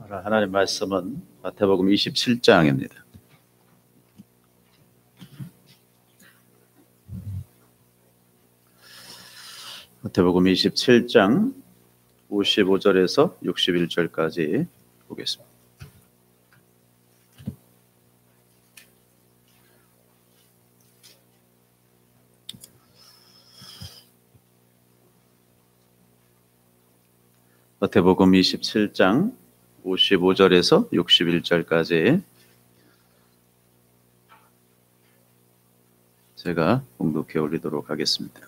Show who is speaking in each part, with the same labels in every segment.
Speaker 1: 하나님 말씀은 마태복음 27장입니다. 마태복음 27장 55절에서 61절까지 보겠습니다. 마태복음 27장 55절에서 61절까지 제가 봉독해 올리도록 하겠습니다.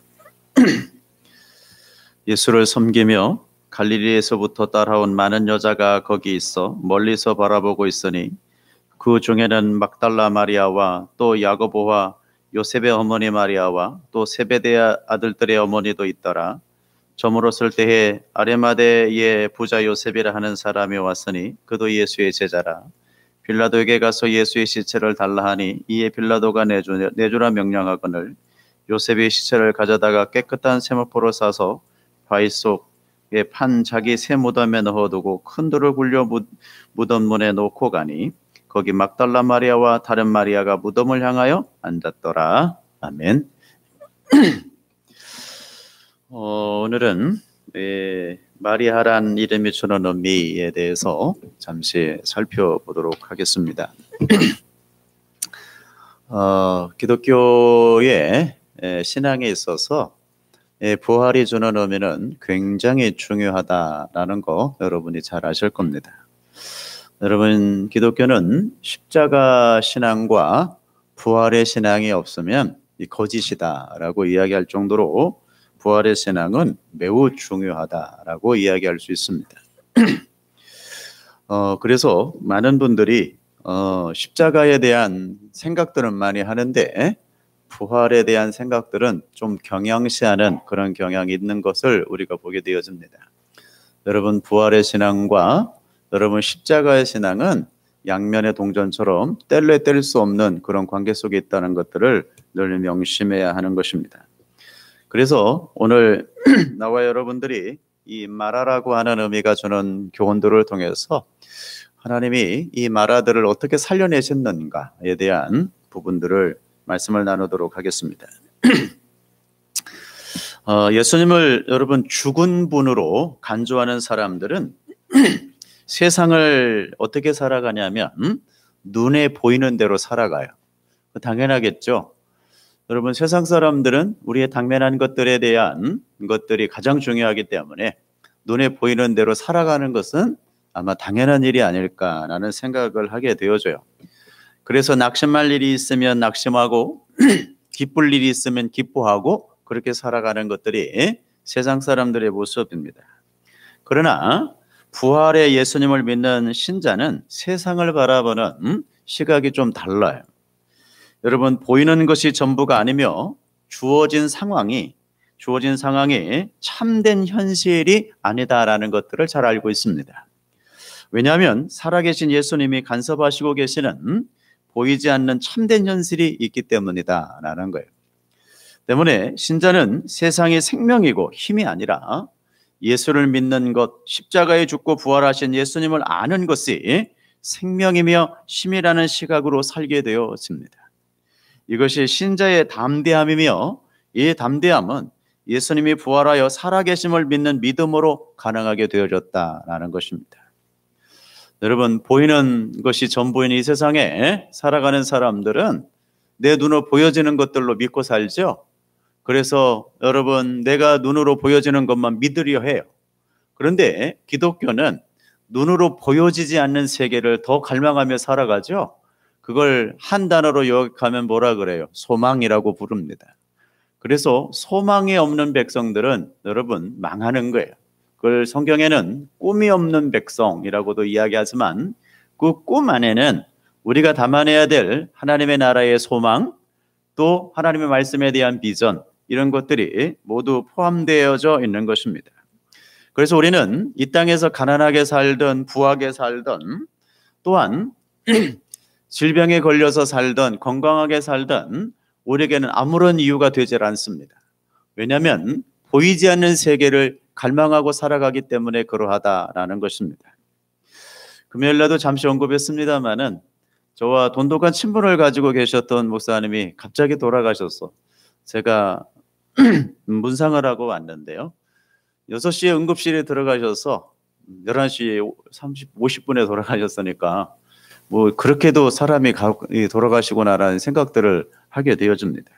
Speaker 1: 예수를 섬기며 갈릴리에서부터 따라온 많은 여자가 거기 있어 멀리서 바라보고 있으니 그 중에는 막달라 마리아와 또 야고보와 요셉의 어머니 마리아와 또 세베대의 아들들의 어머니도 있더라. 저물었을 때에 아레마대의 부자 요셉이라 하는 사람이 왔으니 그도 예수의 제자라. 빌라도에게 가서 예수의 시체를 달라 하니 이에 빌라도가 내주라 명령하거늘 요셉이 시체를 가져다가 깨끗한 세마포로 싸서 바위 속에 판 자기 새 무덤에 넣어두고 큰 돌을 굴려 무덤 문에 놓고 가니 거기 막달라 마리아와 다른 마리아가 무덤을 향하여 앉았더라. 아멘. 오늘은 마리아란 이름이 주는 의미에 대해서 잠시 살펴보도록 하겠습니다. 기독교의 신앙에 있어서 부활이 주는 의미는 굉장히 중요하다라는 거 여러분이 잘 아실 겁니다. 여러분, 기독교는 십자가 신앙과 부활의 신앙이 없으면 거짓이다라고 이야기할 정도로 부활의 신앙은 매우 중요하다라고 이야기할 수 있습니다. 그래서 많은 분들이 십자가에 대한 생각들은 많이 하는데 부활에 대한 생각들은 좀 경양시하는 그런 경향이 있는 것을 우리가 보게 되어집니다. 여러분, 부활의 신앙과 여러분 십자가의 신앙은 양면의 동전처럼 뗄래 뗄 수 없는 그런 관계 속에 있다는 것들을 늘 명심해야 하는 것입니다. 그래서 오늘 나와 여러분들이 이 마라라고 하는 의미가 주는 교훈들을 통해서 하나님이 이 마라들을 어떻게 살려내셨는가에 대한 부분들을 말씀을 나누도록 하겠습니다. 예수님을 여러분 죽은 분으로 간주하는 사람들은 세상을 어떻게 살아가냐면 눈에 보이는 대로 살아가요. 당연하겠죠. 여러분, 세상 사람들은 우리의 당면한 것들에 대한 것들이 가장 중요하기 때문에 눈에 보이는 대로 살아가는 것은 아마 당연한 일이 아닐까라는 생각을 하게 되어져요. 그래서 낙심할 일이 있으면 낙심하고 기쁠 일이 있으면 기뻐하고 그렇게 살아가는 것들이 세상 사람들의 모습입니다. 그러나 부활의 예수님을 믿는 신자는 세상을 바라보는 시각이 좀 달라요. 여러분, 보이는 것이 전부가 아니며 주어진 상황이 참된 현실이 아니다라는 것들을 잘 알고 있습니다. 왜냐하면 살아계신 예수님이 간섭하시고 계시는 보이지 않는 참된 현실이 있기 때문이다라는 거예요. 때문에 신자는 세상의 생명이고 힘이 아니라 예수를 믿는 것, 십자가에 죽고 부활하신 예수님을 아는 것이 생명이며 힘이라는 시각으로 살게 되었습니다. 이것이 신자의 담대함이며 이 담대함은 예수님이 부활하여 살아계심을 믿는 믿음으로 가능하게 되어졌다라는 것입니다. 여러분, 보이는 것이 전부인 이 세상에 살아가는 사람들은 내 눈으로 보여지는 것들로 믿고 살죠. 그래서 여러분, 내가 눈으로 보여지는 것만 믿으려 해요. 그런데 기독교는 눈으로 보여지지 않는 세계를 더 갈망하며 살아가죠. 그걸 한 단어로 요약하면 뭐라 그래요? 소망이라고 부릅니다. 그래서 소망이 없는 백성들은 여러분 망하는 거예요. 그걸 성경에는 꿈이 없는 백성이라고도 이야기하지만 그 꿈 안에는 우리가 담아내야 될 하나님의 나라의 소망, 또 하나님의 말씀에 대한 비전, 이런 것들이 모두 포함되어져 있는 것입니다. 그래서 우리는 이 땅에서 가난하게 살든 부하게 살든 또한 질병에 걸려서 살든 건강하게 살든 우리에게는 아무런 이유가 되질 않습니다. 왜냐하면 보이지 않는 세계를 갈망하고 살아가기 때문에 그러하다라는 것입니다. 금요일날도 잠시 언급했습니다마는 저와 돈독한 친분을 가지고 계셨던 목사님이 갑자기 돌아가셔서 제가 문상을 하고 왔는데요. 6시에 응급실에 들어가셔서 11시 50분에 돌아가셨으니까 뭐 그렇게도 사람이 돌아가시구나라는 생각들을 하게 되어집니다.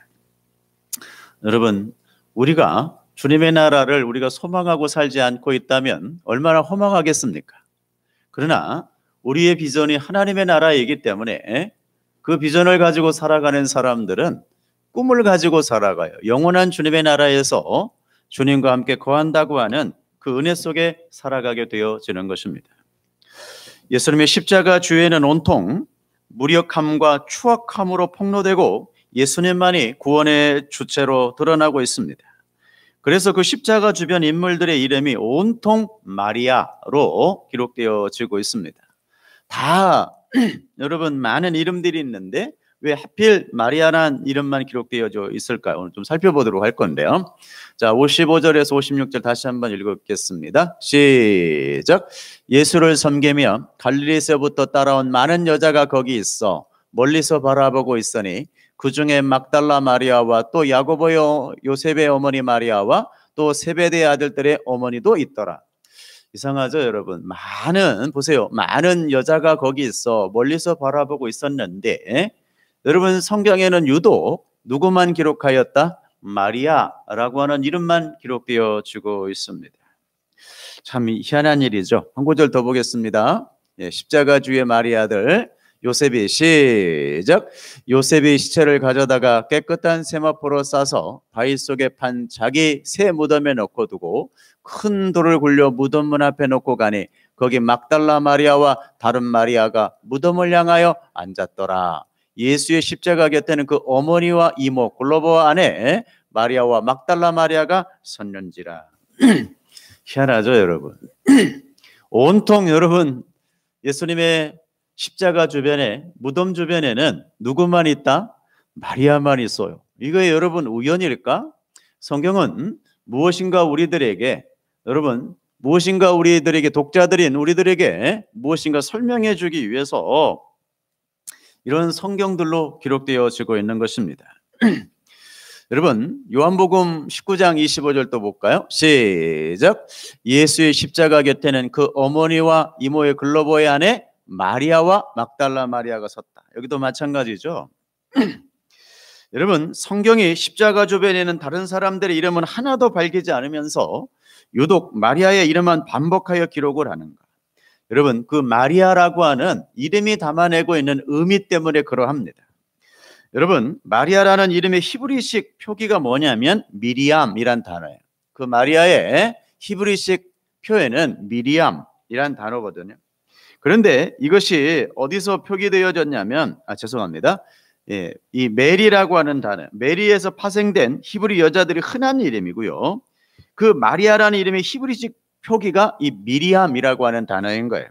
Speaker 1: 여러분, 우리가 주님의 나라를 우리가 소망하고 살지 않고 있다면 얼마나 허망하겠습니까? 그러나 우리의 비전이 하나님의 나라이기 때문에 그 비전을 가지고 살아가는 사람들은 꿈을 가지고 살아가요. 영원한 주님의 나라에서 주님과 함께 거한다고 하는 그 은혜 속에 살아가게 되어지는 것입니다. 예수님의 십자가 주에는 온통 무력함과 추악함으로 폭로되고 예수님만이 구원의 주체로 드러나고 있습니다. 그래서 그 십자가 주변 인물들의 이름이 온통 마리아로 기록되어지고 있습니다. 다 여러분 많은 이름들이 있는데 왜 하필 마리아라는 이름만 기록되어져 있을까요? 오늘 좀 살펴보도록 할 건데요. 자, 55절에서 56절 다시 한번 읽겠습니다. 시작. 예수를 섬기며 갈릴리에서부터 따라온 많은 여자가 거기 있어 멀리서 바라보고 있으니 그 중에 막달라 마리아와 또 야고보요 요셉의 어머니 마리아와 또 세베대 아들들의 어머니도 있더라. 이상하죠, 여러분? 보세요. 많은 여자가 거기 있어 멀리서 바라보고 있었는데 여러분 성경에는 유독 누구만 기록하였다? 마리아라고 하는 이름만 기록되어지고 있습니다. 참 희한한 일이죠. 한 구절 더 보겠습니다. 십자가 주의 마리아들 요셉이 시작. 요셉이 시체를 가져다가 깨끗한 세마포로 싸서 바위 속에 판 자기 새 무덤에 넣고 두고 큰 돌을 굴려 무덤 문 앞에 놓고 가니 거기 막달라 마리아와 다른 마리아가 무덤을 향하여 앉았더라. 예수의 십자가 곁에는 그 어머니와 이모 골로보 아내 마리아와 막달라 마리아가 섰는지라. 희한하죠, 여러분? 온통 여러분 예수님의 십자가 주변에 무덤 주변에는 누구만 있다? 마리아만 있어요. 이거 여러분 우연일까? 성경은 무엇인가 우리들에게 독자들인 우리들에게 무엇인가 설명해 주기 위해서 이런 성경들로 기록되어지고 있는 것입니다. 여러분 요한복음 19장 25절 또 볼까요? 시작. 예수의 십자가 곁에는 그 어머니와 이모의 글로보의 아내 마리아와 막달라 마리아가 섰다. 여기도 마찬가지죠. 여러분 성경이 십자가 주변에는 다른 사람들의 이름은 하나도 밝히지 않으면서 유독 마리아의 이름만 반복하여 기록을 하는가. 여러분 그 마리아라고 하는 이름이 담아내고 있는 의미 때문에 그러합니다. 여러분 마리아라는 이름의 히브리식 표기가 뭐냐면 미리암이란 단어예요. 그 마리아의 히브리식 표현은 미리암이란 단어거든요. 그런데 이것이 어디서 표기되어졌냐면 이 메리라고 하는 단어, 메리에서 파생된 히브리 여자들이 흔한 이름이고요. 그 마리아라는 이름의 히브리식 표기가 이 미리암이라고 하는 단어인 거예요.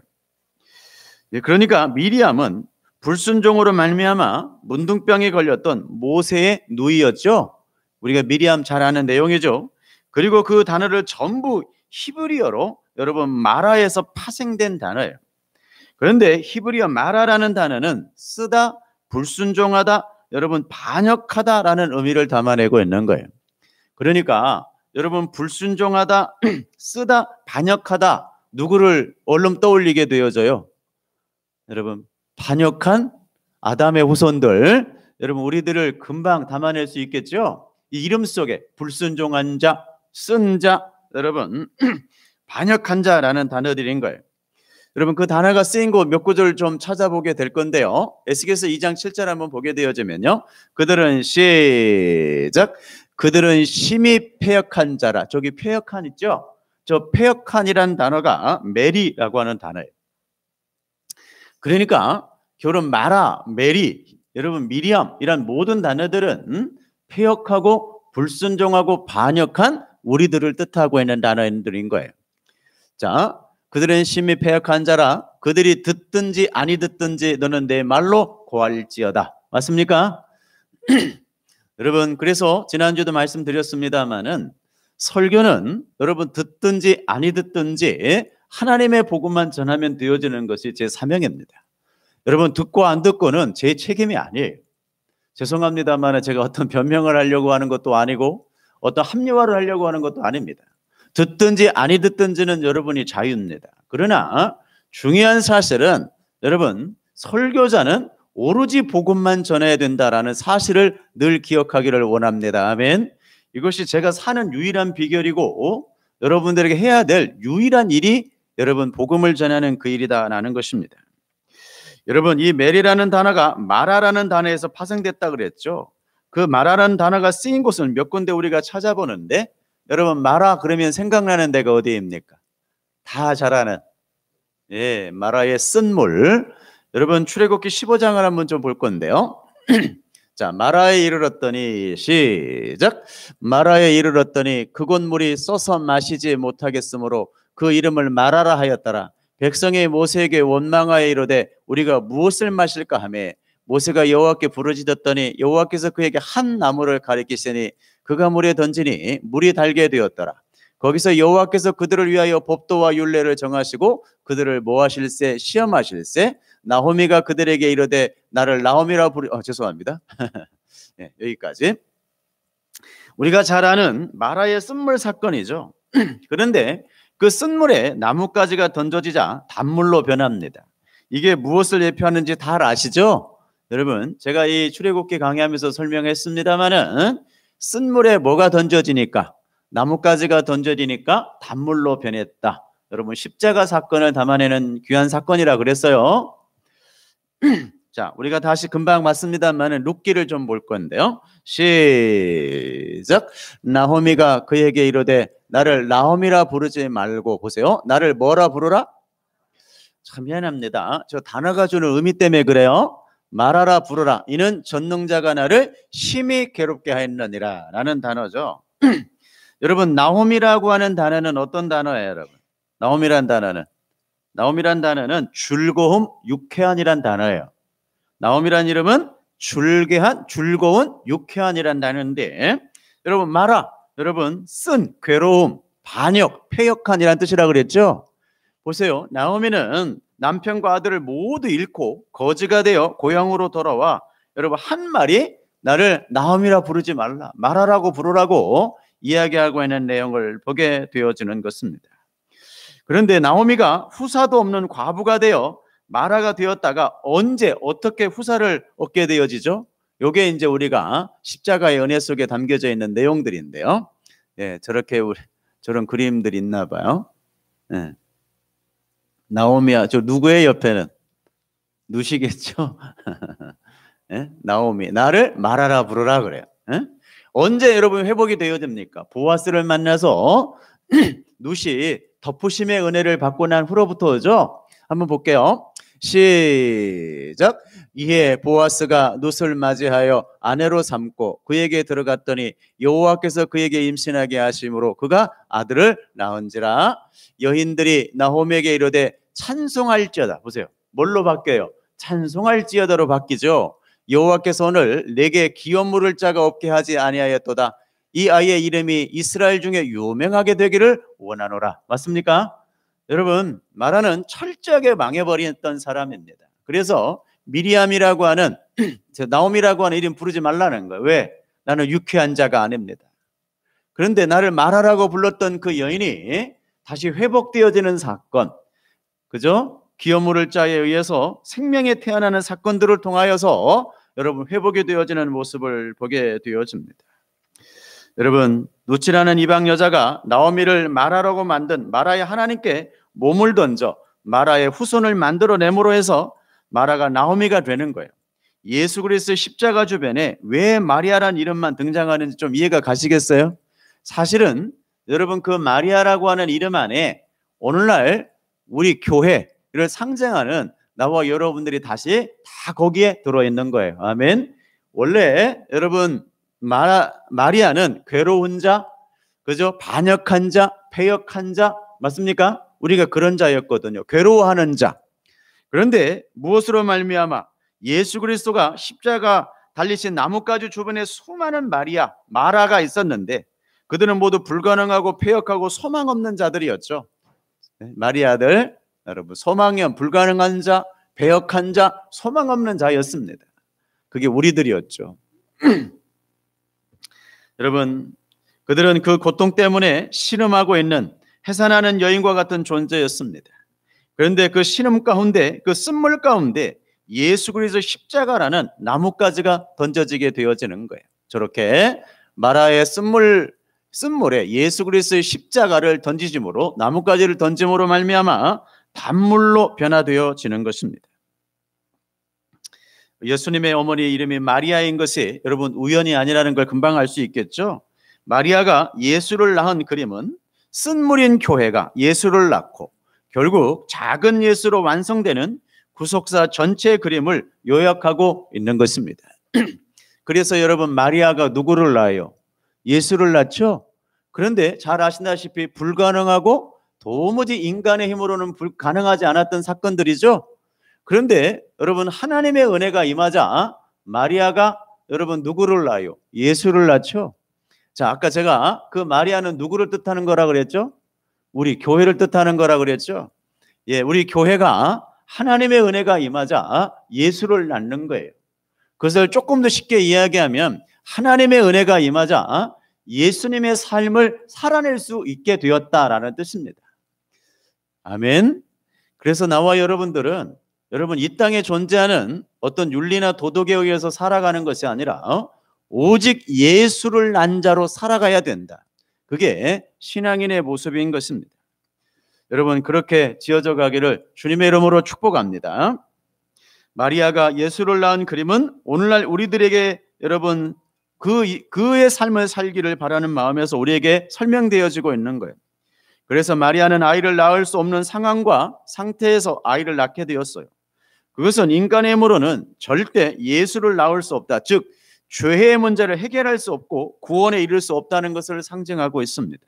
Speaker 1: 그러니까 미리암은 불순종으로 말미암아 문둥병에 걸렸던 모세의 누이였죠. 우리가 미리암 잘 아는 내용이죠. 그리고 그 단어를 전부 히브리어로 여러분 마라에서 파생된 단어예요. 그런데 히브리어 마라라는 단어는 쓰다, 불순종하다, 여러분 반역하다라는 의미를 담아내고 있는 거예요. 그러니까 여러분 불순종하다, 쓰다, 반역하다 누구를 얼른 떠올리게 되어져요? 여러분 반역한 아담의 후손들, 여러분 우리들을 금방 담아낼 수 있겠죠? 이 이름 속에 불순종한 자, 쓴 자, 여러분 반역한 자라는 단어들인 거예요. 여러분 그 단어가 쓰인 곳 몇 구절 좀 찾아보게 될 건데요. 에스겔서 2장 7절 한번 보게 되어지면요. 그들은 시작. 그들은 심히 패역한 자라. 저기 패역한 있죠? 저 패역한이란 단어가 메리라고 하는 단어예요. 그러니까 결혼 마라, 메리, 여러분 미리암 이란 모든 단어들은 패역하고 불순종하고 반역한 우리들을 뜻하고 있는 단어들인 거예요. 자, 그들은 심히 패역한 자라. 그들이 듣든지 아니 듣든지 너는 내 말로 고할지어다. 맞습니까? 여러분 그래서 지난주도 말씀드렸습니다마는 설교는 여러분 듣든지 아니 듣든지 하나님의 복음만 전하면 되어지는 것이 제 사명입니다. 여러분, 듣고 안 듣고는 제 책임이 아니에요. 죄송합니다만 제가 어떤 변명을 하려고 하는 것도 아니고 어떤 합리화를 하려고 하는 것도 아닙니다. 듣든지 아니 듣든지는 여러분이 자유입니다. 그러나 중요한 사실은 여러분, 설교자는 오로지 복음만 전해야 된다라는 사실을 늘 기억하기를 원합니다. 아멘. 이것이 제가 사는 유일한 비결이고 여러분들에게 해야 될 유일한 일이 여러분 복음을 전하는 그 일이다라는 것입니다. 여러분, 이 메리라는 단어가 마라라는 단어에서 파생됐다 그랬죠. 그 마라라는 단어가 쓰인 곳은 몇 군데 우리가 찾아보는데 여러분, 마라 그러면 생각나는 데가 어디입니까? 다 잘 아는 마라의 쓴물. 여러분, 출애굽기 15장을 한번 좀 볼 건데요. 자, 마라에 이르렀더니 시작. 마라에 이르렀더니 그곳 물이 쏘서 마시지 못하겠으므로 그 이름을 마라라 하였더라. 백성이 모세에게 원망하여 이르되 우리가 무엇을 마실까 하매 모세가 여호와께 부르짖었더니 여호와께서 그에게 한 나무를 가리키시니 그가 물에 던지니 물이 달게 되었더라. 거기서 여호와께서 그들을 위하여 법도와 율례를 정하시고 그들을 모하실세 시험하실세. 나호미가 그들에게 이르되 나를 나오미라 죄송합니다. 네, 여기까지. 우리가 잘 아는 마라의 쓴물 사건이죠. 그런데 그 쓴물에 나뭇가지가 던져지자 단물로 변합니다. 이게 무엇을 예표하는지 다 아시죠? 여러분, 제가 이 출애굽기 강의하면서 설명했습니다마는 쓴물에 뭐가 던져지니까, 나뭇가지가 던져지니까 단물로 변했다. 여러분, 십자가 사건을 담아내는 귀한 사건이라 그랬어요. 자, 우리가 다시 금방 맞습니다만은 룻기를 좀 볼 건데요. 시작. 나호미가 그에게 이르되 나를 나오미라 부르지 말고, 보세요, 나를 뭐라 부르라? 참 미안합니다. 저 단어가 주는 의미 때문에 그래요. 말하라 부르라. 이는 전능자가 나를 심히 괴롭게 하였느니라 라는 단어죠. 여러분, 나홈이라고 하는 단어는 어떤 단어예요, 여러분? 나홈이란 단어는 즐거움, 유쾌한이란 단어예요. 나홈이란 이름은 즐거운, 유쾌한이란 단어인데, 여러분, 마라, 여러분, 쓴, 괴로움, 반역, 패역한이란 뜻이라 그랬죠. 보세요, 나오미는 남편과 아들을 모두 잃고 거지가 되어 고향으로 돌아와 여러분 한 말이 나를 나오미라 부르지 말라, 마라라고 부르라고 이야기하고 있는 내용을 보게 되어지는 것입니다. 그런데 나오미가 후사도 없는 과부가 되어 마라가 되었다가 언제 어떻게 후사를 얻게 되어지죠? 요게 이제 우리가 십자가의 은혜 속에 담겨져 있는 내용들인데요. 예, 저런 그림들이 있나 봐요. 예. 나오미야, 저 누구의 옆에는? 누시겠죠? 예? 나오미, 나를 말하라 부르라 그래요. 예? 언제 여러분 회복이 되어집니까? 보아스를 만나서 누시 덮으심의 은혜를 받고 난 후로부터죠. 한번 볼게요. 시작. 이에 보아스가 룻을 맞이하여 아내로 삼고 그에게 들어갔더니 여호와께서 그에게 임신하게 하심으로 그가 아들을 낳은지라. 여인들이 나홈에게 이르되 찬송할지어다. 보세요, 뭘로 바뀌어요? 찬송할지어다로 바뀌죠. 여호와께서 오늘 내게 기업 물을 자가 없게 하지 아니하였도다. 이 아이의 이름이 이스라엘 중에 유명하게 되기를 원하노라. 맞습니까? 여러분, 마라는 철저하게 망해버렸던 사람입니다. 그래서 미리암이라고 하는 나오미라고 하는 이름 부르지 말라는 거예요. 왜? 나는 유쾌한 자가 아닙니다. 그런데 나를 마라라고 불렀던 그 여인이 다시 회복되어지는 사건, 그죠? 기업 물을 자에 의해서 생명에 태어나는 사건들을 통하여서 여러분 회복이 되어지는 모습을 보게 되어집니다. 여러분, 룻이라는 이방 여자가 나오미를 마라라고 만든 마라의 하나님께 몸을 던져 마라의 후손을 만들어내므로 해서 마라가 나오미가 되는 거예요. 예수 그리스도의 십자가 주변에 왜 마리아란 이름만 등장하는지 좀 이해가 가시겠어요? 사실은 여러분, 그 마리아라고 하는 이름 안에 오늘날 우리 교회를 상징하는 나와 여러분들이 다시 다 거기에 들어있는 거예요. 아멘. 원래 여러분, 마리아는 괴로운 자, 그죠? 반역한 자, 패역한 자, 맞습니까? 우리가 그런 자였거든요. 괴로워하는 자. 그런데 무엇으로 말미암아 예수 그리스도가 십자가 달리신 나뭇가지 주변에 수많은 마라가 있었는데 그들은 모두 불가능하고 패역하고 소망 없는 자들이었죠. 마리아들 여러분 소망이 불가능한 자, 배역한 자, 소망 없는 자였습니다. 그게 우리들이었죠. 여러분 그들은 그 고통 때문에 신음하고 있는 해산하는 여인과 같은 존재였습니다. 그런데 그 신음 가운데, 그 쓴물 가운데 예수 그리스도 십자가라는 나뭇가지가 던져지게 되어지는 거예요. 저렇게 마라의 쓴물에 예수 그리스도의 십자가를 던지심으로, 나뭇가지를 던짐으로 말미암아 단물로 변화되어지는 것입니다. 예수님의 어머니 이름이 마리아인 것이 여러분 우연이 아니라는 걸 금방 알 수 있겠죠. 마리아가 예수를 낳은 그림은 쓴물인 교회가 예수를 낳고 결국 작은 예수로 완성되는 구속사 전체 그림을 요약하고 있는 것입니다. 그래서 여러분 마리아가 누구를 낳아요? 예수를 낳죠. 그런데 잘 아시다시피 불가능하고 도무지 인간의 힘으로는 가능하지 않았던 사건들이죠. 그런데 여러분 하나님의 은혜가 임하자 마리아가 여러분 누구를 낳아요? 예수를 낳죠. 자, 아까 제가 그 마리아는 누구를 뜻하는 거라 그랬죠? 우리 교회를 뜻하는 거라 그랬죠. 예, 우리 교회가 하나님의 은혜가 임하자 예수를 낳는 거예요. 그것을 조금 더 쉽게 이야기하면 하나님의 은혜가 임하자 예수님의 삶을 살아낼 수 있게 되었다라는 뜻입니다. 아멘. 그래서 나와 여러분들은 여러분 이 땅에 존재하는 어떤 윤리나 도덕에 의해서 살아가는 것이 아니라 오직 예수를 난 자로 살아가야 된다. 그게 신앙인의 모습인 것입니다. 여러분 그렇게 지어져 가기를 주님의 이름으로 축복합니다. 마리아가 예수를 낳은 그림은 오늘날 우리들에게 여러분 그의 삶을 살기를 바라는 마음에서 우리에게 설명되어지고 있는 거예요. 그래서 마리아는 아이를 낳을 수 없는 상황과 상태에서 아이를 낳게 되었어요. 그것은 인간의 힘으로는 절대 예수를 낳을 수 없다. 즉 죄의 문제를 해결할 수 없고 구원에 이를 수 없다는 것을 상징하고 있습니다.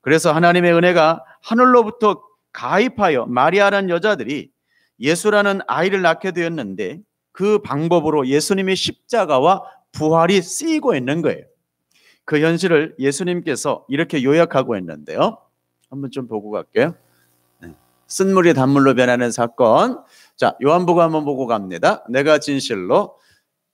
Speaker 1: 그래서 하나님의 은혜가 하늘로부터 가입하여 마리아라는 여자들이 예수라는 아이를 낳게 되었는데 그 방법으로 예수님의 십자가와 부활이 쓰이고 있는 거예요. 그 현실을 예수님께서 이렇게 요약하고 있는데요. 한번 좀 보고 갈게요. 쓴물이 단물로 변하는 사건. 자, 요한복음 한번 보고 갑니다. 내가 진실로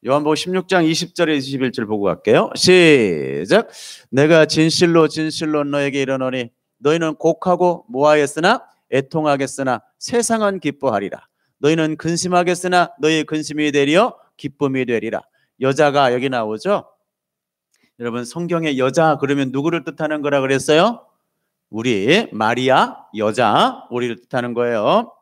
Speaker 1: 요한복음 16장 20절에 21절 보고 갈게요. 시작. 내가 진실로 진실로 너에게 이르노니 너희는 곡하고 모하였으나 애통하겠으나 세상은 기뻐하리라. 너희는 근심하겠으나 너희의 근심이 되리어 기쁨이 되리라. 여자가 여기 나오죠. 여러분 성경에 여자 그러면 누구를 뜻하는 거라 그랬어요? 우리 마리아 여자 우리를 뜻하는 거예요.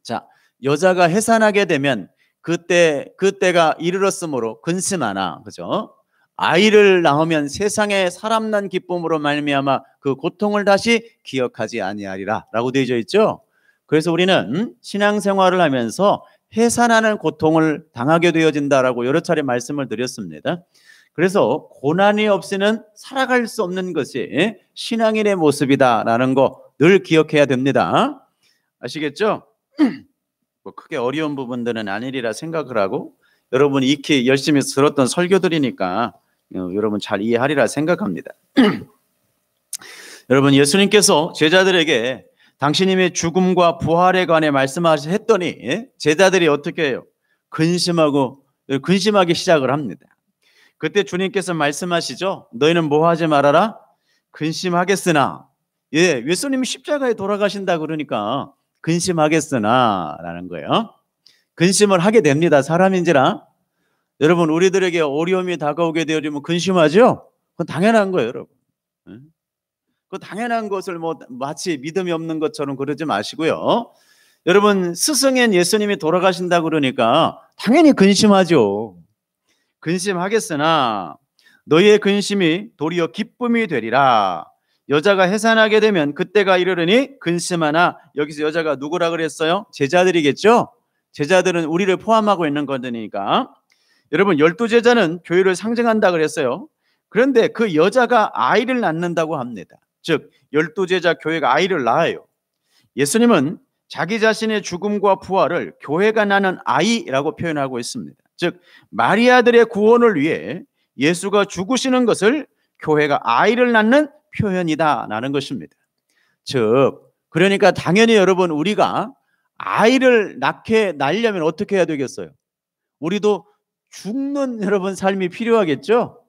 Speaker 1: 자, 여자가 해산하게 되면 그때가 이르렀으므로 근심하나, 그죠? 아이를 낳으면 세상에 사람 난 기쁨으로 말미암아 그 고통을 다시 기억하지 아니하리라라고 되어져 있죠. 그래서 우리는 신앙생활을 하면서 해산하는 고통을 당하게 되어진다라고 여러 차례 말씀을 드렸습니다. 그래서 고난이 없이는 살아갈 수 없는 것이 신앙인의 모습이다라는 거 늘 기억해야 됩니다. 아시겠죠? 뭐 크게 어려운 부분들은 아니리라 생각을 하고 여러분이 익히 열심히 들었던 설교들이니까 여러분 잘 이해하리라 생각합니다. 여러분 예수님께서 제자들에게 당신님의 죽음과 부활에 관해 말씀하셨더니 제자들이 어떻게 해요? 근심하기 시작을 합니다. 그때 주님께서 말씀하시죠. 너희는 뭐 하지 말아라? 근심하겠으나. 예, 예수님이 십자가에 돌아가신다 그러니까 근심하겠으나 라는 거예요. 근심을 하게 됩니다. 사람인지라. 여러분 우리들에게 어려움이 다가오게 되어지면 근심하죠? 그건 당연한 거예요, 여러분. 그 당연한 것을 뭐 마치 믿음이 없는 것처럼 그러지 마시고요. 여러분 스승인 예수님이 돌아가신다 그러니까 당연히 근심하죠. 근심하겠으나 너희의 근심이 도리어 기쁨이 되리라. 여자가 해산하게 되면 그때가 이르르니 근심하나. 여기서 여자가 누구라 그랬어요? 제자들이겠죠? 제자들은 우리를 포함하고 있는 거니까. 여러분 12제자는 교회를 상징한다 그랬어요. 그런데 그 여자가 아이를 낳는다고 합니다. 즉 12제자 교회가 아이를 낳아요. 예수님은 자기 자신의 죽음과 부활을 교회가 낳는 아이라고 표현하고 있습니다. 즉 마리아들의 구원을 위해 예수가 죽으시는 것을 교회가 아이를 낳는 표현이다라는 것입니다. 즉 그러니까 당연히 여러분 우리가 아이를 낳려면 어떻게 해야 되겠어요? 우리도 죽는 여러분 삶이 필요하겠죠?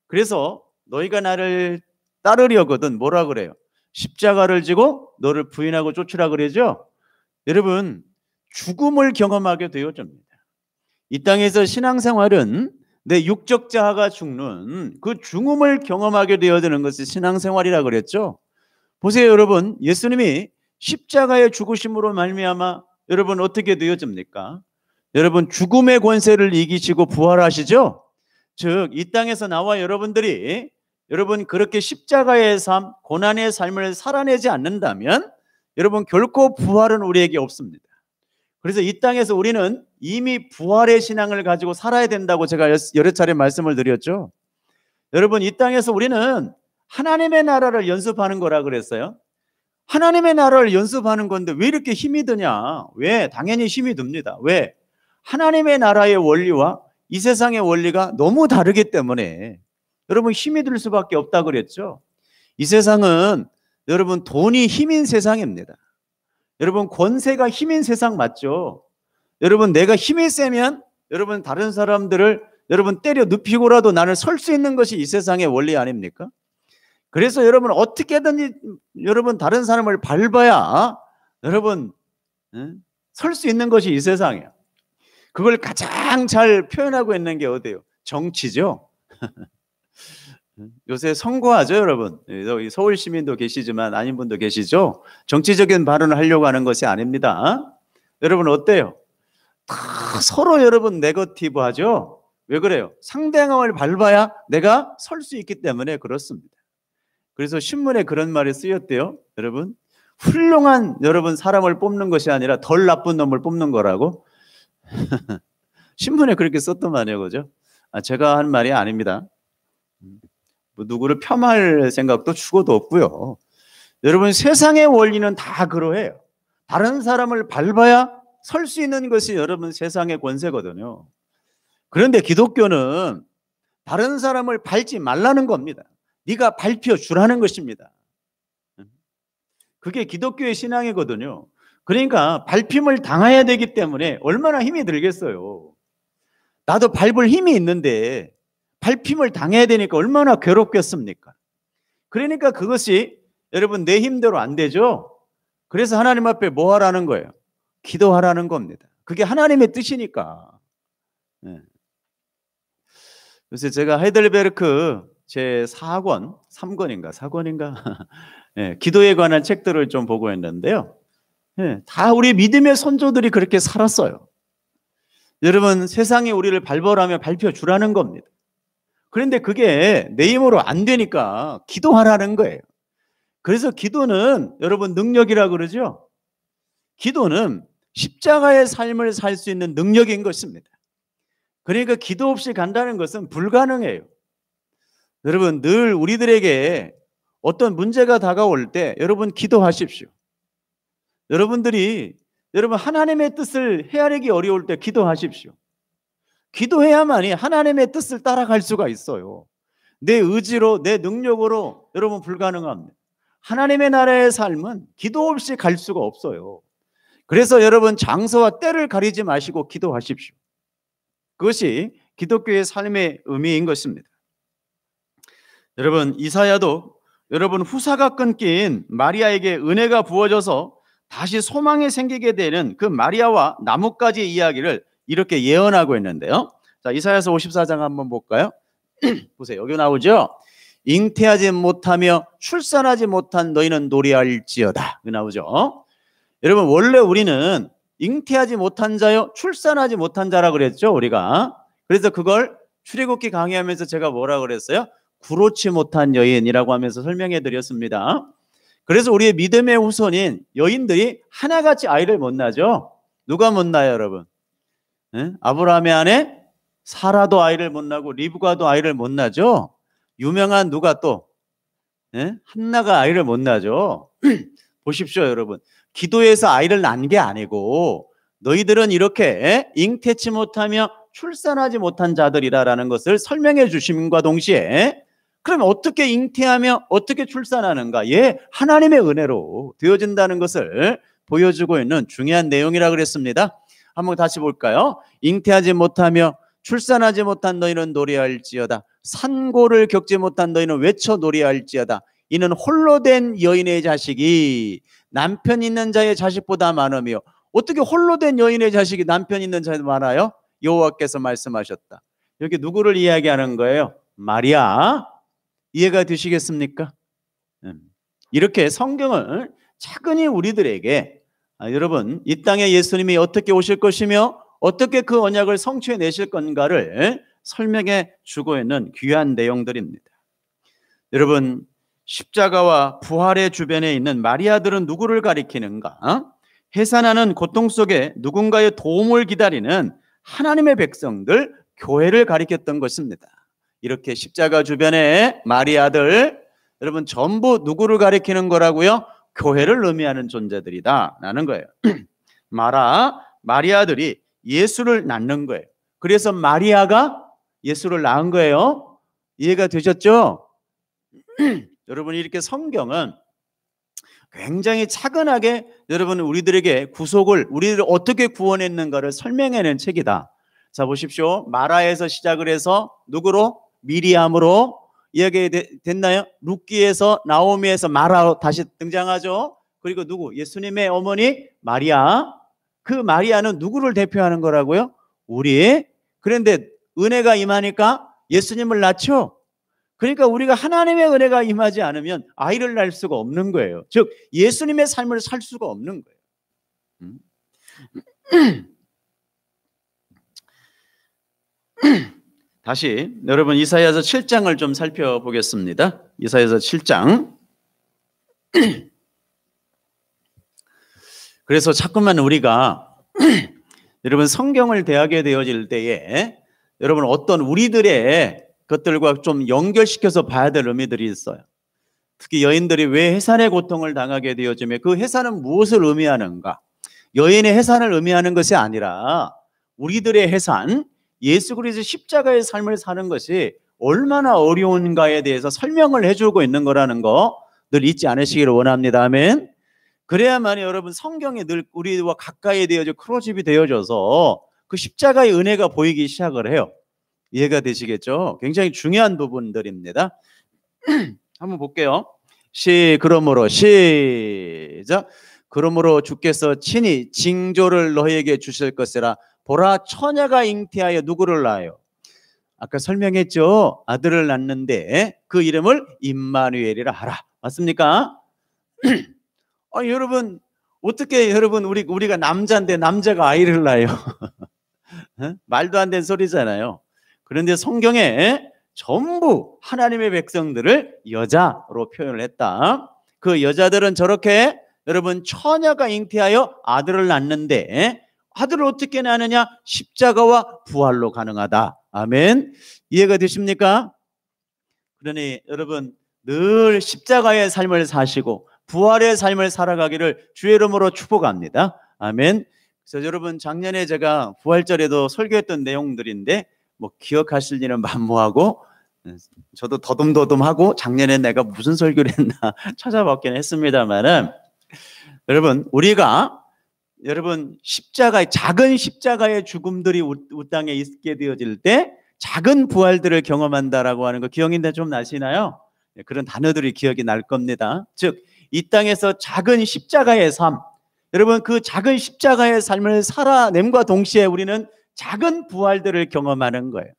Speaker 1: 그래서 너희가 나를 따르려거든 뭐라 그래요? 십자가를 지고 너를 부인하고 쫓으라 그러죠? 여러분 죽음을 경험하게 되어집니다. 이 땅에서 신앙생활은 내 육적 자아가 죽는 그 죽음을 경험하게 되어지는 것이 신앙생활이라 그랬죠. 보세요 여러분, 예수님이 십자가의 죽으심으로 말미암아 여러분 어떻게 되어집니까? 여러분 죽음의 권세를 이기시고 부활하시죠. 즉 이 땅에서 나와 여러분들이 여러분 그렇게 십자가의 삶, 고난의 삶을 살아내지 않는다면 여러분 결코 부활은 우리에게 없습니다. 그래서 이 땅에서 우리는 이미 부활의 신앙을 가지고 살아야 된다고 제가 여러 차례 말씀을 드렸죠. 여러분 이 땅에서 우리는 하나님의 나라를 연습하는 거라 그랬어요. 하나님의 나라를 연습하는 건데 왜 이렇게 힘이 드냐? 왜? 당연히 힘이 듭니다. 왜? 하나님의 나라의 원리와 이 세상의 원리가 너무 다르기 때문에 여러분 힘이 들 수밖에 없다 그랬죠. 이 세상은 여러분 돈이 힘인 세상입니다. 여러분 권세가 힘인 세상 맞죠? 여러분 내가 힘이 세면 여러분 다른 사람들을 여러분 때려 눕히고라도 나는 설 수 있는 것이 이 세상의 원리 아닙니까? 그래서 여러분 어떻게든지 여러분 다른 사람을 밟아야 여러분 설 수 있는 것이 이 세상이에요. 그걸 가장 잘 표현하고 있는 게 어디예요? 정치죠. 요새 선거하죠 여러분. 여기 서울 시민도 계시지만 아닌 분도 계시죠. 정치적인 발언을 하려고 하는 것이 아닙니다. 여러분 어때요? 다 서로 여러분 네거티브 하죠. 왜 그래요? 상대방을 밟아야 내가 설 수 있기 때문에 그렇습니다. 그래서 신문에 그런 말이 쓰였대요. 여러분 훌륭한 여러분 사람을 뽑는 것이 아니라 덜 나쁜 놈을 뽑는 거라고. 신문에 그렇게 썼단 말이에요. 그죠? 제가 한 말이 아닙니다. 뭐 누구를 폄하할 생각도 죽어도 없고요. 여러분 세상의 원리는 다 그러해요. 다른 사람을 밟아야 설 수 있는 것이 여러분 세상의 권세거든요. 그런데 기독교는 다른 사람을 밟지 말라는 겁니다. 네가 밟혀주라는 것입니다. 그게 기독교의 신앙이거든요. 그러니까 밟힘을 당해야 되기 때문에 얼마나 힘이 들겠어요. 나도 밟을 힘이 있는데 밟힘을 당해야 되니까 얼마나 괴롭겠습니까? 그러니까 그것이 여러분 내 힘대로 안 되죠. 그래서 하나님 앞에 뭐 하라는 거예요? 기도하라는 겁니다. 그게 하나님의 뜻이니까. 그래서 제가 하이델베르크 제 4권, 3권인가 4권인가 기도에 관한 책들을 좀 보고 있는데요. 다 우리 믿음의 선조들이 그렇게 살았어요. 여러분 세상이 우리를 밟으라며 밟혀주라는 겁니다. 그런데 그게 내 힘으로 안 되니까 기도하라는 거예요. 그래서 기도는 여러분 능력이라고 그러죠. 기도는 십자가의 삶을 살 수 있는 능력인 것입니다. 그러니까 기도 없이 간다는 것은 불가능해요. 여러분 늘 우리들에게 어떤 문제가 다가올 때 여러분 기도하십시오. 여러분들이 여러분 하나님의 뜻을 헤아리기 어려울 때 기도하십시오. 기도해야만이 하나님의 뜻을 따라갈 수가 있어요. 내 의지로 내 능력으로 여러분 불가능합니다. 하나님의 나라의 삶은 기도 없이 갈 수가 없어요. 그래서 여러분 장소와 때를 가리지 마시고 기도하십시오. 그것이 기독교의 삶의 의미인 것입니다. 여러분 이사야도 여러분 후사가 끊긴 마리아에게 은혜가 부어져서 다시 소망이 생기게 되는 그 마리아와 나뭇가지 이야기를 이렇게 예언하고 있는데요. 자, 이사야서 54장 한번 볼까요? 보세요. 여기 나오죠. 잉태하지 못하며 출산하지 못한 너희는 노래할지어다. 여기 나오죠. 여러분 원래 우리는 잉태하지 못한 자요 출산하지 못한 자라 그랬죠 우리가. 그래서 그걸 출애굽기 강의하면서 제가 뭐라 그랬어요? 구로치 못한 여인이라고 하면서 설명해 드렸습니다. 그래서 우리의 믿음의 후손인 여인들이 하나같이 아이를 못 낳죠. 누가 못 낳아요 여러분? 아브라함의 아내 사라도 아이를 못 낳고 리브가도 아이를 못 낳죠. 유명한 누가 또 한나가 아이를 못 낳죠. 보십시오 여러분. 기도해서 아이를 낳은 게 아니고 너희들은 이렇게 잉태치 못하며 출산하지 못한 자들이라는 것을 설명해 주심과 동시에 그러면 어떻게 잉태하며 어떻게 출산하는가? 예, 하나님의 은혜로 되어진다는 것을 보여주고 있는 중요한 내용이라 그랬습니다. 한번 다시 볼까요? 잉태하지 못하며 출산하지 못한 너희는 노래할지어다. 산고를 겪지 못한 너희는 외쳐 노래할지어다. 이는 홀로 된 여인의 자식이 남편 있는 자의 자식보다 많으며. 어떻게 홀로 된 여인의 자식이 남편 있는 자보다 많아요? 여호와께서 말씀하셨다. 여기 누구를 이야기하는 거예요? 마리아. 이해가 되시겠습니까? 이렇게 성경을 차근히 우리들에게 여러분 이 땅에 예수님이 어떻게 오실 것이며 어떻게 그 언약을 성취해내실 건가를 설명해 주고 있는 귀한 내용들입니다. 여러분 십자가와 부활의 주변에 있는 마리아들은 누구를 가리키는가? 해산하는 고통 속에 누군가의 도움을 기다리는 하나님의 백성들, 교회를 가리켰던 것입니다. 이렇게 십자가 주변에 마리아들, 여러분 전부 누구를 가리키는 거라고요? 교회를 의미하는 존재들이다 라는 거예요. 마리아들이 예수를 낳는 거예요. 그래서 마리아가 예수를 낳은 거예요. 이해가 되셨죠? 여러분 이렇게 성경은 굉장히 차근하게 여러분 우리들에게 우리를 어떻게 구원했는가를 설명해낸 책이다. 자 보십시오. 마라에서 시작을 해서 누구로? 미리암으로 이야기 됐나요? 룻기에서 나오미에서 마라로 다시 등장하죠. 그리고 누구? 예수님의 어머니 마리아. 그 마리아는 누구를 대표하는 거라고요? 우리. 그런데 은혜가 임하니까 예수님을 낳죠. 그러니까 우리가 하나님의 은혜가 임하지 않으면 아이를 낳을 수가 없는 거예요. 즉 예수님의 삶을 살 수가 없는 거예요. 다시 여러분 이사야서 7장을 좀 살펴보겠습니다. 이사야서 7장. 그래서 자꾸만 우리가 여러분 성경을 대하게 되어질 때에 여러분 어떤 우리들의 것들과 좀 연결시켜서 봐야 될 의미들이 있어요. 특히 여인들이 왜 해산의 고통을 당하게 되어지며 그 해산은 무엇을 의미하는가? 여인의 해산을 의미하는 것이 아니라 우리들의 해산, 예수 그리스도 십자가의 삶을 사는 것이 얼마나 어려운가에 대해서 설명을 해주고 있는 거라는 거 늘 잊지 않으시기를 원합니다. 아멘. 그래야만 여러분 성경에 늘 우리와 가까이 되어져 크로집이 되어져서 그 십자가의 은혜가 보이기 시작을 해요. 이해가 되시겠죠? 굉장히 중요한 부분들입니다. 한번 볼게요. 그러므로 시작. 그러므로 주께서 친히 징조를 너희에게 주실 것이라. 보라 처녀가 잉태하여 누구를 낳아요? 아까 설명했죠. 아들을 낳는데 그 이름을 임마누엘이라 하라. 맞습니까? 여러분 어떻게 여러분 우리가 남자인데 남자가 아이를 낳아요? 말도 안 되는 소리잖아요. 그런데 성경에 전부 하나님의 백성들을 여자로 표현을 했다. 그 여자들은 저렇게 여러분 처녀가 잉태하여 아들을 낳는데 아들을 어떻게 낳느냐? 십자가와 부활로 가능하다. 아멘. 이해가 되십니까? 그러니 여러분 늘 십자가의 삶을 사시고 부활의 삶을 살아가기를 주의 이름으로 축복합니다. 아멘. 그래서 여러분 작년에 제가 부활절에도 설교했던 내용들인데 뭐 기억하실 일은 만무하고 저도 더듬더듬하고 작년에 내가 무슨 설교를 했나 찾아봤긴 했습니다만은 여러분 우리가 여러분 작은 십자가의 죽음들이 이 땅에 있게 되어질 때 작은 부활들을 경험한다라고 하는 거 기억인데 좀 나시나요? 그런 단어들이 기억이 날 겁니다. 즉 이 땅에서 작은 십자가의 삶, 여러분 그 작은 십자가의 삶을 살아냄과 동시에 우리는 작은 부활들을 경험하는 거예요.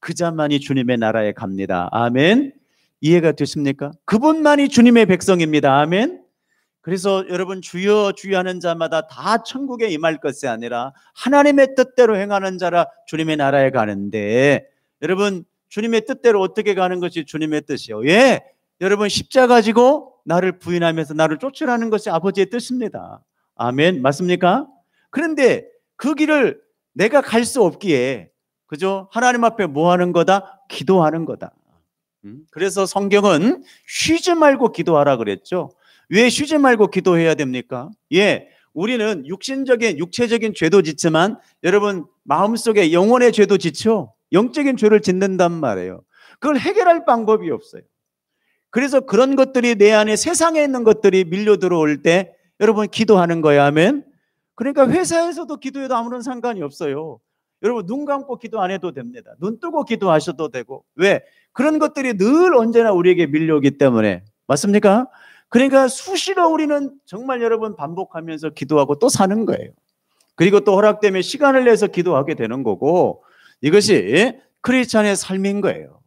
Speaker 1: 그 자만이 주님의 나라에 갑니다. 아멘. 이해가 되십니까? 그분만이 주님의 백성입니다. 아멘. 그래서 여러분 주여 주여 하는 자마다 다 천국에 임할 것이 아니라 하나님의 뜻대로 행하는 자라 주님의 나라에 가는데, 여러분 주님의 뜻대로 어떻게 가는 것이 주님의 뜻이요? 예, 여러분 십자가 지고 나를 부인하면서 나를 쫓으라는 것이 아버지의 뜻입니다. 아멘. 맞습니까? 그런데 그 길을 내가 갈 수 없기에 그죠? 하나님 앞에 뭐 하는 거다? 기도하는 거다. 그래서 성경은 쉬지 말고 기도하라 그랬죠. 왜 쉬지 말고 기도해야 됩니까? 예, 우리는 육체적인 죄도 짓지만 여러분 마음속에 영혼의 죄도 짓죠. 영적인 죄를 짓는단 말이에요. 그걸 해결할 방법이 없어요. 그래서 그런 것들이 내 안에 세상에 있는 것들이 밀려 들어올 때 여러분 기도하는 거야. 아멘. 그러니까 회사에서도 기도해도 아무런 상관이 없어요. 여러분 눈 감고 기도 안 해도 됩니다. 눈 뜨고 기도하셔도 되고. 왜? 그런 것들이 늘 언제나 우리에게 밀려오기 때문에. 맞습니까? 그러니까 수시로 우리는 정말 여러분 반복하면서 기도하고 또 사는 거예요. 그리고 또 허락되면 시간을 내서 기도하게 되는 거고, 이것이 크리스찬의 삶인 거예요.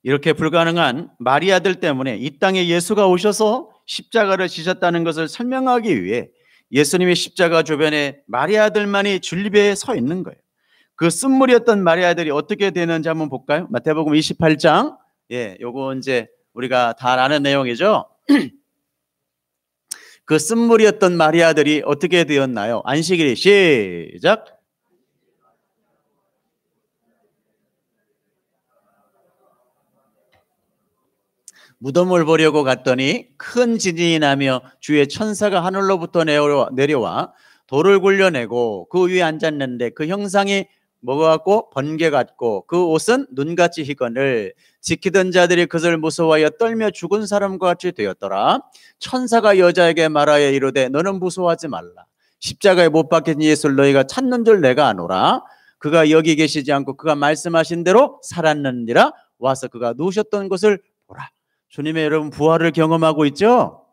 Speaker 1: 이렇게 불가능한 마리아들 때문에 이 땅에 예수가 오셔서 십자가를 지셨다는 것을 설명하기 위해 예수님의 십자가 주변에 마리아들만이 줄리배에 서 있는 거예요. 그 쓴물이었던 마리아들이 어떻게 되는지 한번 볼까요? 마태복음 28장. 요거 이제 우리가 다 아는 내용이죠. 그 쓴물이었던 마리아들이 어떻게 되었나요? 안식일이 시작. 무덤을 보려고 갔더니 큰 지진이 나며 주의 천사가 하늘로부터 내려와 돌을 굴려내고 그 위에 앉았는데 그 형상이 뭐가 같고 번개 같고 그 옷은 눈같이 희건을 지키던 자들이 그것을 무서워하여 떨며 죽은 사람과 같이 되었더라. 천사가 여자에게 말하여 이르되 너는 무서워하지 말라. 십자가에 못 박힌 예수를 너희가 찾는 줄 내가 아노라. 그가 여기 계시지 않고 그가 말씀하신 대로 살았느니라. 와서 그가 누우셨던 것을 보라. 주님의 여러분 부활을 경험하고 있죠.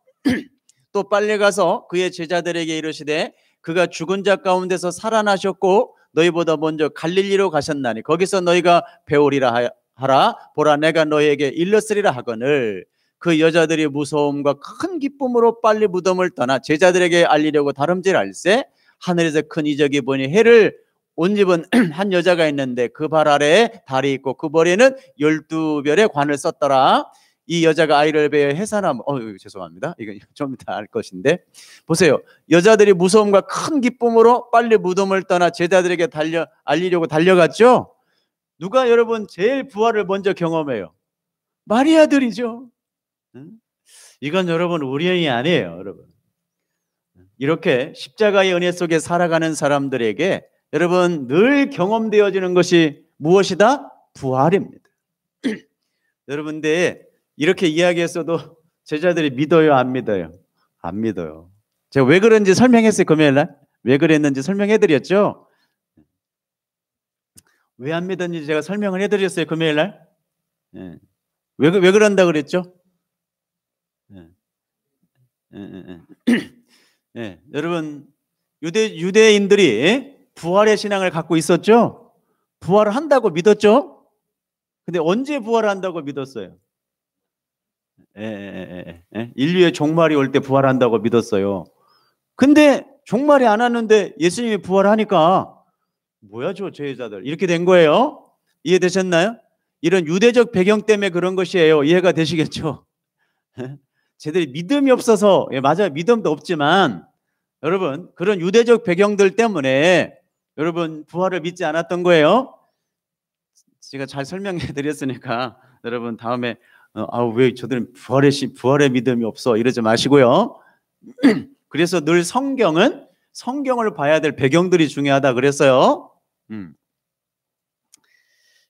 Speaker 1: 또 빨리 가서 그의 제자들에게 이르시되 그가 죽은 자 가운데서 살아나셨고 너희보다 먼저 갈릴리로 가셨나니 거기서 너희가 배우리라 하라. 보라 내가 너희에게 일렀으리라 하거늘. 그 여자들이 무서움과 큰 기쁨으로 빨리 무덤을 떠나 제자들에게 알리려고 다름질할세 하늘에서 큰 이적이 보니 해를 옷 입은 한 여자가 있는데 그 발 아래에 달이 있고 그 머리에는 12별의 관을 썼더라. 이 여자가 아이를 베어 해산함. 죄송합니다. 이건 좀 이따 알 것인데 보세요. 여자들이 무서움과 큰 기쁨으로 빨리 무덤을 떠나 제자들에게 알리려고 달려갔죠. 누가 여러분 제일 부활을 먼저 경험해요? 마리아들이죠. 이건 여러분 우연이 아니에요. 여러분 이렇게 십자가의 은혜 속에 살아가는 사람들에게 여러분 늘 경험되어지는 것이 무엇이다? 부활입니다. 여러분들 이렇게 이야기했어도 제자들이 믿어요, 안 믿어요? 안 믿어요. 제가 왜 그런지 설명했어요, 금요일날. 왜 그랬는지 설명해드렸죠. 왜 안 믿었는지 제가 설명을 해드렸어요, 금요일날. 왜 그런다 그랬죠? 여러분 유대인들이 부활의 신앙을 갖고 있었죠. 부활을 한다고 믿었죠. 근데 언제 부활한다고 믿었어요? 인류의 종말이 올 때 부활한다고 믿었어요. 근데 종말이 안 왔는데 예수님이 부활하니까 뭐야 저 제자들 이렇게 된 거예요. 이해되셨나요? 이런 유대적 배경 때문에 그런 것이에요. 이해가 되시겠죠? 쟤들이 믿음이 없어서 맞아요. 믿음도 없지만 여러분 그런 유대적 배경들 때문에 여러분 부활을 믿지 않았던 거예요. 제가 잘 설명해 드렸으니까 여러분 다음에 왜 저들은 부활의 믿음이 없어 이러지 마시고요. 그래서 늘 성경을 봐야 될 배경들이 중요하다 그랬어요.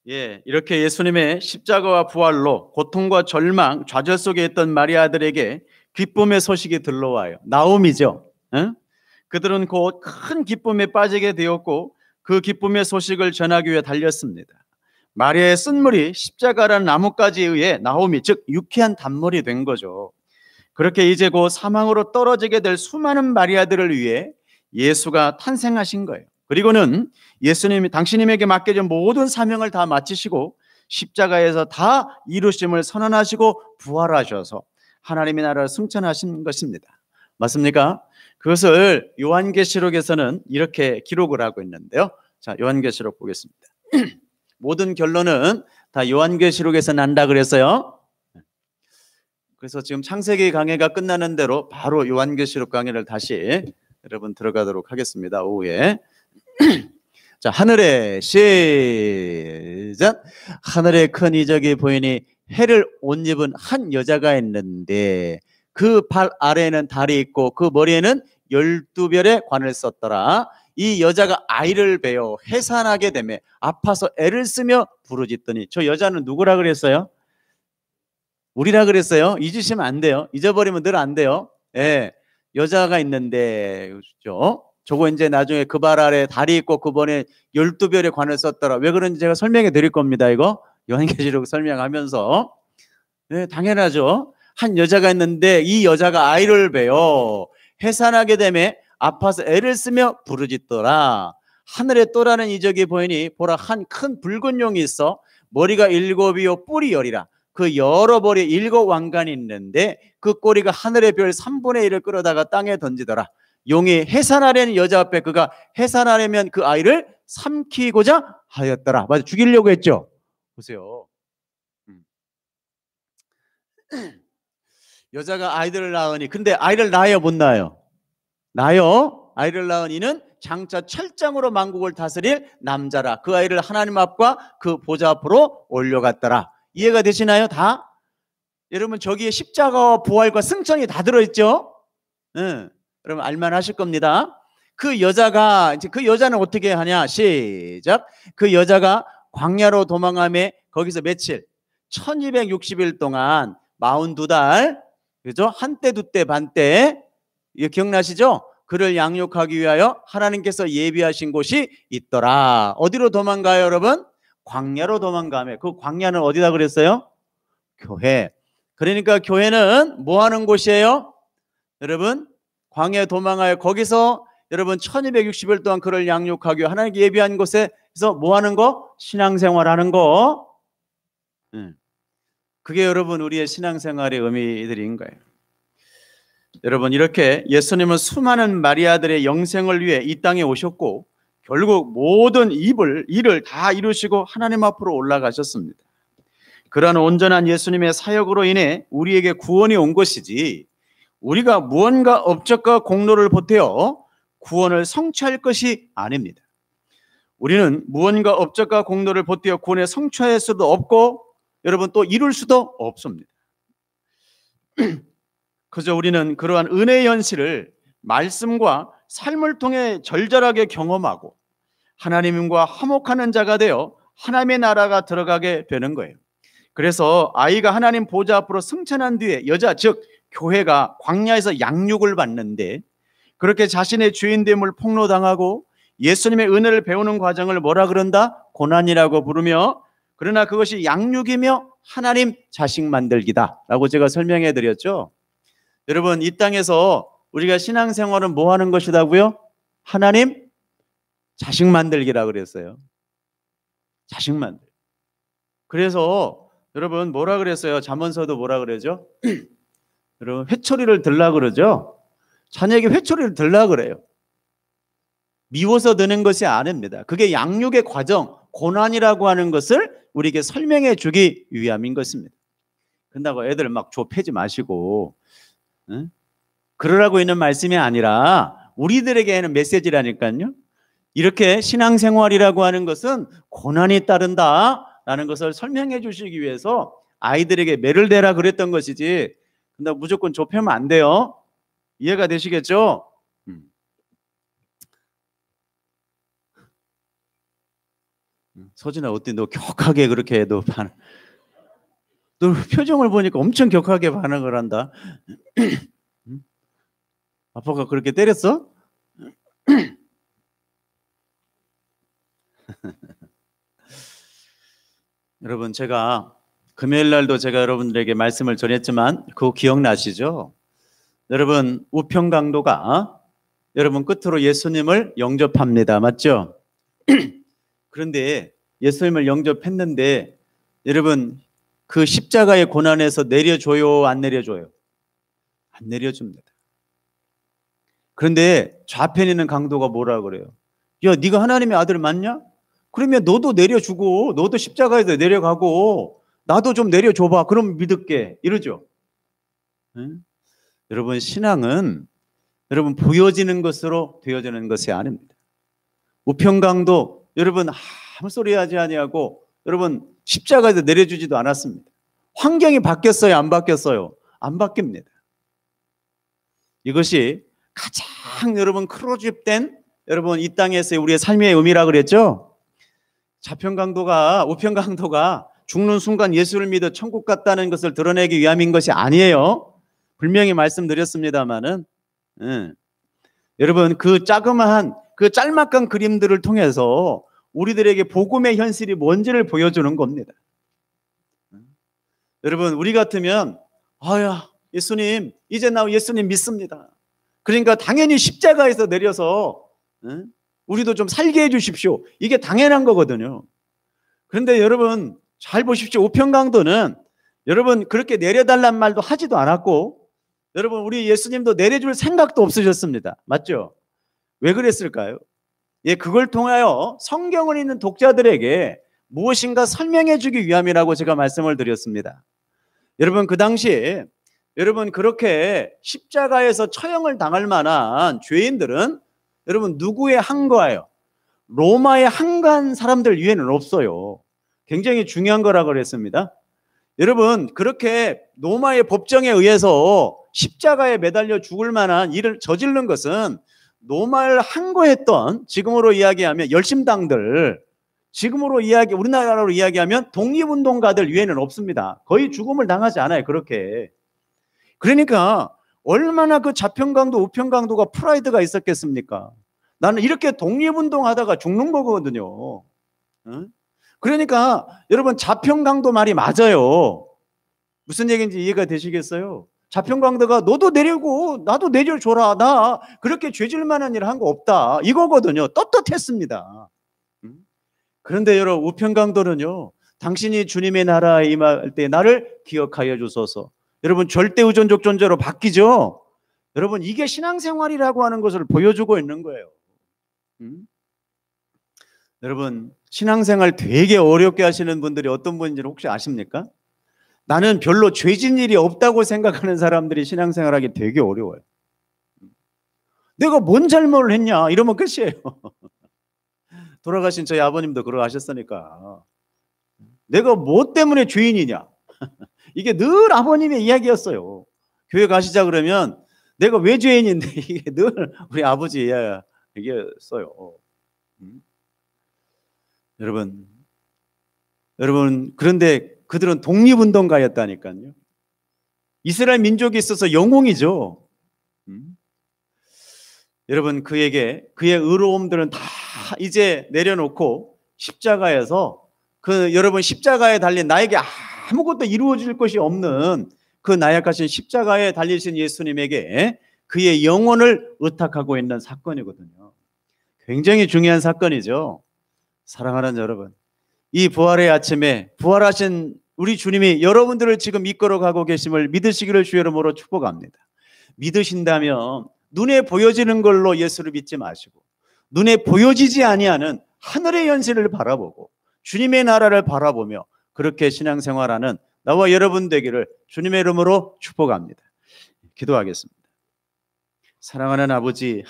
Speaker 1: 이렇게 예수님의 십자가와 부활로 고통과 절망, 좌절 속에 있던 마리아들에게 기쁨의 소식이 들러와요. 나옴이죠. 그들은 곧 큰 기쁨에 빠지게 되었고 그 기쁨의 소식을 전하기 위해 달렸습니다. 마리아의 쓴물이 십자가라는 나뭇가지에 의해 나옴이 즉 유쾌한 단물이 된 거죠. 그렇게 이제 곧 사망으로 떨어지게 될 수많은 마리아들을 위해 예수가 탄생하신 거예요. 그리고는 예수님이 당신님에게 맡겨진 모든 사명을 다 마치시고 십자가에서 다 이루심을 선언하시고 부활하셔서 하나님의 나라를 승천하신 것입니다. 맞습니까? 그것을 요한계시록에서는 이렇게 기록을 하고 있는데요. 자, 요한계시록 보겠습니다. 모든 결론은 다 요한계시록에서 난다 그랬어요. 그래서 지금 창세기 강해가 끝나는 대로 바로 요한계시록 강해를 다시 여러분 들어가도록 하겠습니다. 오후에. 자, 하늘에 시작. 하늘에 큰 이적이 보이니 해를 옷 입은 한 여자가 있는데 그 발 아래에는 달이 있고 그 머리에는 12별의 관을 썼더라. 이 여자가 아이를 베어 해산하게 되매 아파서 애를 쓰며 부르짖더니. 저 여자는 누구라 그랬어요? 우리라 그랬어요. 잊으시면 안 돼요. 잊어버리면 늘 안 돼요. 예, 여자가 있는데, 그렇죠? 저거 이제 나중에 그 발 아래 다리 있고 그번에 12별의 관을 썼더라. 왜 그런지 제가 설명해 드릴 겁니다. 이거 요한계시록 설명하면서. 네, 당연하죠. 한 여자가 있는데 이 여자가 아이를 베어 해산하게 되매 아파서 애를 쓰며 부르짖더라. 하늘에 또라는 이적이 보이니 보라, 한 큰 붉은 용이 있어 머리가 7이요 뿔이 10이라. 그 여러 벌이 7 왕관이 있는데 그 꼬리가 하늘의 별 3분의 1을 끌어다가 땅에 던지더라. 용이 해산하려는 여자 앞에 그가 해산하려면 그 아이를 삼키고자 하였더라. 맞아, 죽이려고 했죠. 보세요. 여자가 아이들을 낳으니, 근데 아이를 낳아요 못 낳아요? 낳아요. 아이를 낳은 이는 장차 철장으로 만국을 다스릴 남자라. 그 아이를 하나님 앞과 그 보좌 앞으로 올려갔더라. 이해가 되시나요? 다? 여러분, 저기에 십자가와 부활과 승천이 다 들어있죠? 여러분 알만하실 겁니다. 그 여자가, 이제 그 여자는 어떻게 하냐? 시작. 그 여자가 광야로 도망하며 거기서 며칠? 1260일 동안 42달, 그죠? 한때 두때 반때, 이거 기억나시죠? 그를 양육하기 위하여 하나님께서 예비하신 곳이 있더라. 어디로 도망가요, 여러분? 광야로 도망가며. 그 광야는 어디다 그랬어요? 교회. 그러니까 교회는 뭐 하는 곳이에요? 여러분, 광야에 도망하여 거기서 여러분 1260일 동안 그를 양육하기 위해 하나님께 예비한 곳에서 뭐 하는 거? 신앙생활 하는 거. 그게 여러분 우리의 신앙생활의 의미들인 거예요. 여러분, 이렇게 예수님은 수많은 마리아들의 영생을 위해 이 땅에 오셨고 결국 모든 일을 다 이루시고 하나님 앞으로 올라가셨습니다. 그러한 온전한 예수님의 사역으로 인해 우리에게 구원이 온 것이지, 우리가 무언가 업적과 공로를 보태어 구원을 성취할 것이 아닙니다. 우리는 무언가 업적과 공로를 보태어 구원에 성취할 수도 없고 여러분 또 이룰 수도 없습니다. 그저 우리는 그러한 은혜의 현실을 말씀과 삶을 통해 절절하게 경험하고 하나님과 화목하는 자가 되어 하나님의 나라가 들어가게 되는 거예요. 그래서 아이가 하나님 보좌 앞으로 승천한 뒤에 여자, 즉 교회가 광야에서 양육을 받는데, 그렇게 자신의 죄인됨을 폭로당하고 예수님의 은혜를 배우는 과정을 뭐라 그런다? 고난이라고 부르며, 그러나 그것이 양육이며 하나님 자식 만들기다 라고 제가 설명해 드렸죠. 여러분, 이 땅에서 우리가 신앙생활은 뭐 하는 것이라고요? 하나님 자식 만들기라 그랬어요. 자식 만들. 그래서 여러분 뭐라 그랬어요? 잠언서도 뭐라 그러죠? 여러분, 회초리를 들라 그러죠? 자녀에게 회초리를 들라 그래요. 미워서 드는 것이 아닙니다. 그게 양육의 과정, 고난이라고 하는 것을 우리에게 설명해 주기 위함인 것입니다. 그런다고 애들 막 좁히지 마시고, 그러라고 있는 말씀이 아니라 우리들에게 하는 메시지라니까요. 이렇게 신앙생활이라고 하는 것은 고난이 따른다라는 것을 설명해 주시기 위해서 아이들에게 매를 대라 그랬던 것이지, 근데 무조건 좁히면 안 돼요. 이해가 되시겠죠? 서진아, 어때? 너 격하게 그렇게 너 표정을 보니까 엄청 격하게 반응을 한다. 아빠가 그렇게 때렸어? 여러분, 제가 금요일 날도 제가 여러분들에게 말씀을 전했지만 그거 기억나시죠? 여러분, 우평강도가 여러분 끝으로 예수님을 영접합니다. 맞죠? 그런데 예수님을 영접했는데 여러분, 그 십자가의 고난에서 내려줘요, 안 내려줘요? 안 내려줍니다. 그런데 좌편에 있는 강도가 뭐라 그래요? 야, 네가 하나님의 아들 맞냐? 그러면 너도 내려주고 너도 십자가에서 내려가고 나도 좀 내려줘봐. 그럼 믿을게. 이러죠. 응? 여러분, 신앙은 여러분 보여지는 것으로 되어지는 것이 아닙니다. 우평강도 여러분 아무 소리 하지 아니하고 여러분 십자가에서 내려주지도 않았습니다. 환경이 바뀌었어요, 안 바뀌었어요? 안 바뀝니다. 이것이 가장 여러분 크로집된 여러분 이 땅에서의 우리의 삶의 의미라 그랬죠. 좌편강도가 우편강도가 죽는 순간 예수를 믿어 천국 갔다는 것을 드러내기 위함인 것이 아니에요. 분명히 말씀드렸습니다마는 여러분 그 자그마한 그 짤막한 그림들을 통해서 우리들에게 복음의 현실이 뭔지를 보여주는 겁니다. 여러분 우리 같으면 아야 예수님 이제 나 예수님 믿습니다. 그러니까 당연히 십자가에서 내려서 우리도 좀 살게 해주십시오. 이게 당연한 거거든요. 그런데 여러분 잘 보십시오. 우편강도는 여러분 그렇게 내려달란 말도 하지도 않았고 여러분 우리 예수님도 내려줄 생각도 없으셨습니다. 맞죠? 왜 그랬을까요? 예, 그걸 통하여 성경을 읽는 독자들에게 무엇인가 설명해 주기 위함이라고 제가 말씀을 드렸습니다. 여러분 그 당시에 여러분 그렇게 십자가에서 처형을 당할 만한 죄인들은 여러분 누구의 항거예요? 로마의 항거한 사람들 위에는 없어요. 굉장히 중요한 거라고 그랬습니다. 여러분 그렇게 로마의 법정에 의해서 십자가에 매달려 죽을 만한 일을 저지른 것은 로마를 항거했던 지금으로 이야기하면 열심당들, 지금으로 우리나라로 이야기하면 독립운동가들 위에는 없습니다. 거의 죽음을 당하지 않아요. 그렇게. 그러니까 얼마나 그 좌편강도 우편강도가 프라이드가 있었겠습니까? 나는 이렇게 독립운동하다가 죽는 거거든요. 그러니까 여러분 좌편강도 말이 맞아요. 무슨 얘기인지 이해가 되시겠어요? 좌편강도가 너도 내리고 나도 내려줘라. 나 그렇게 죄질 만한 일 한 거 없다. 이거거든요. 떳떳했습니다. 그런데 여러분 우편강도는요. 당신이 주님의 나라에 임할 때 나를 기억하여 주소서. 여러분 절대의존적 존재로 바뀌죠. 여러분 이게 신앙생활이라고 하는 것을 보여주고 있는 거예요. 여러분 신앙생활 되게 어렵게 하시는 분들이 어떤 분인지 혹시 아십니까? 나는 별로 죄진 일이 없다고 생각하는 사람들이 신앙생활하기 되게 어려워요. 내가 뭔 잘못을 했냐 이러면 끝이에요. 돌아가신 저희 아버님도 그러하셨으니까 내가 뭐 때문에 죄인이냐 이게 늘 아버님의 이야기였어요. 교회 가시자 그러면 내가 왜 죄인인데 이게 늘 우리 아버지 이야기였어요. 여러분 그런데 그들은 독립운동가였다니까요. 이스라엘 민족에 있어서 영웅이죠. 여러분 그에게 그의 의로움들은 다 이제 내려놓고 십자가에서 여러분 십자가에 달린 나에게 아무것도 이루어질 것이 없는 그 나약하신 십자가에 달리신 예수님에게 그의 영혼을 의탁하고 있는 사건이거든요. 굉장히 중요한 사건이죠. 사랑하는 여러분, 이 부활의 아침에 부활하신 우리 주님이 여러분들을 지금 이끌어가고 계심을 믿으시기를 주의 이름으로 축복합니다. 믿으신다면 눈에 보여지는 걸로 예수를 믿지 마시고 눈에 보여지지 아니하는 하늘의 현실을 바라보고 주님의 나라를 바라보며 그렇게 신앙생활하는 나와 여러분 되기를 주님의 이름으로 축복합니다. 기도하겠습니다. 사랑하는 아버지